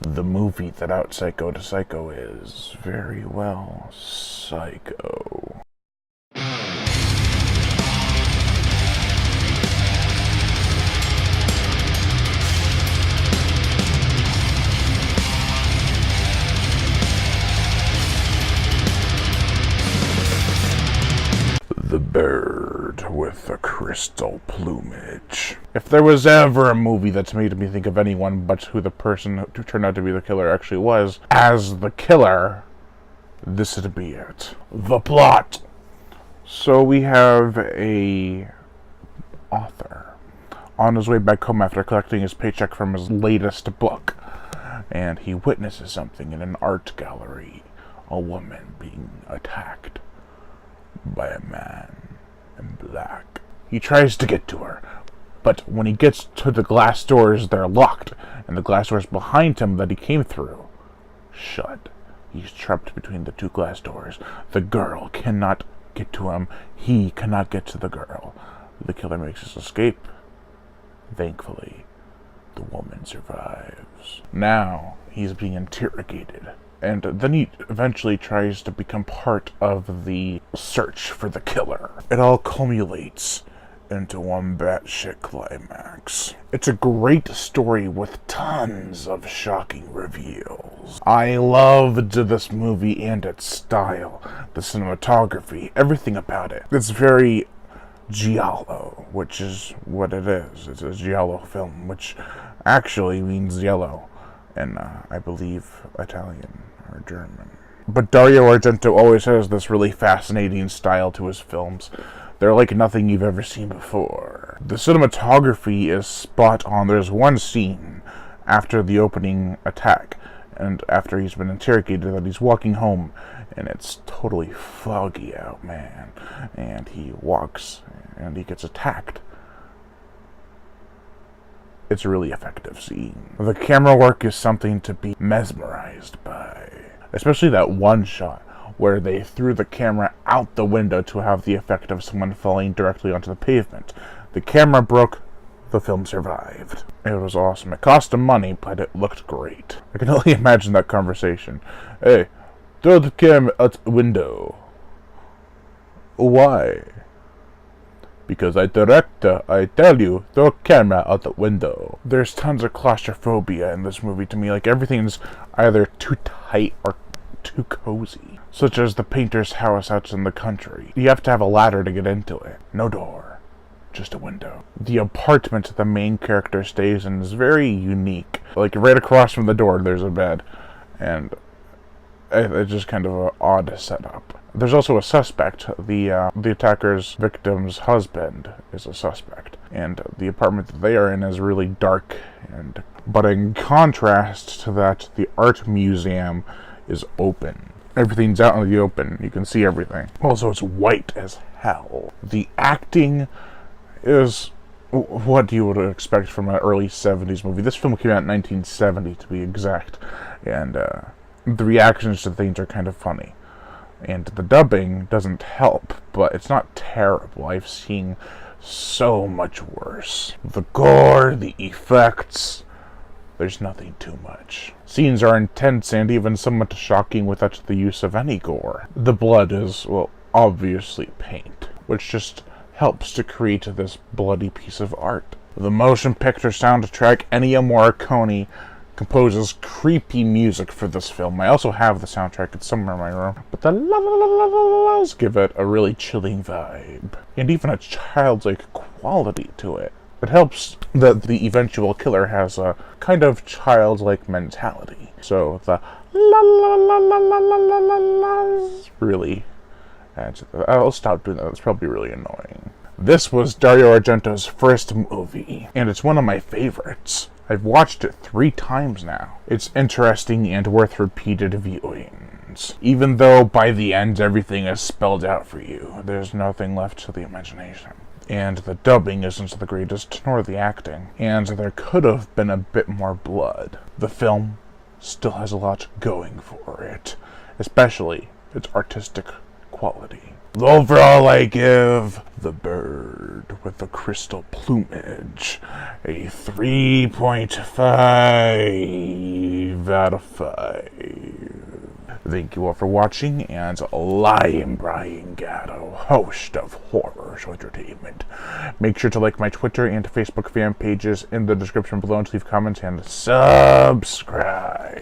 The movie that out Psycho to Psycho is very well psycho. The bird with the crystal plumage. If there was ever a movie that's made me think of anyone but who the person who turned out to be the killer actually was, as the killer, this would be it. The plot. So we have a author on his way back home after collecting his paycheck from his latest book, and he witnesses something in an art gallery. A woman being attacked by a man in black. He tries to get to her, but when he gets to the glass doors, they're locked, and the glass doors behind him that he came through, shut. He's trapped between the two glass doors. The girl cannot get to him. He cannot get to the girl. The killer makes his escape. Thankfully, the woman survives. Now, he's being interrogated. And then he eventually tries to become part of the search for the killer. It all culminates into one batshit climax. It's a great story with tons of shocking reveals. I loved this movie and its style, the cinematography, everything about it. It's very Giallo, which is what it is. It's a Giallo film, which actually means yellow in, I believe, Italian or German. But Dario Argento always has this really fascinating style to his films. They're like nothing you've ever seen before. The cinematography is spot on. There's one scene after the opening attack, and after he's been interrogated, that he's walking home, and it's totally foggy out, man. And he walks, and he gets attacked. It's a really effective scene. The camera work is something to be mesmerized by. Especially that one shot where they threw the camera out the window to have the effect of someone falling directly onto the pavement. The camera broke, the film survived. It was awesome. It cost him money, but it looked great. I can only imagine that conversation. Hey, throw the camera out the window. Why? Because I director, I tell you, throw a camera out the window. There's tons of claustrophobia in this movie to me. Like, everything's either too tight or too cozy. Such as the painter's house out in the country. You have to have a ladder to get into it. No door. Just a window. The apartment the main character stays in is very unique. Like, right across from the door, there's a bed. And it's just kind of an odd setup. There's also a suspect. The attacker's victim's husband is a suspect, and the apartment that they are in is really dark. But in contrast to that, the art museum is open. Everything's out in the open. You can see everything. Also, it's white as hell. The acting is what you would expect from an early 70s movie. This film came out in 1970, to be exact, and the reactions to things are kind of funny. And the dubbing doesn't help, but it's not terrible. I've seen so much worse. The gore, the effects, there's nothing too much. Scenes are intense and even somewhat shocking without the use of any gore. The blood is, well, obviously paint, which just helps to create this bloody piece of art. The motion picture soundtrack, Ennio Morricone composes creepy music for this film. I also have the soundtrack, it's somewhere in my room. But the la-la-la-la-la-las give it a really chilling vibe. And even a childlike quality to it. It helps that the eventual killer has a kind of childlike mentality. So the la-la-la-la-la-la-la-las really adds to that. I'll stop doing that, that's probably really annoying. This was Dario Argento's first movie, and it's one of my favorites. I've watched it 3 times now. It's interesting and worth repeated viewings. Even though by the end everything is spelled out for you, there's nothing left to the imagination. And the dubbing isn't the greatest, nor the acting. And there could have been a bit more blood. The film still has a lot going for it, especially its artistic quality. Overall, I give The Bird with the Crystal Plumage a 3.5 out of 5. Thank you all for watching, and I am Brian Gatto, host of Horror Entertainment. Make sure to like my Twitter and Facebook fan pages in the description below, and to leave comments and subscribe.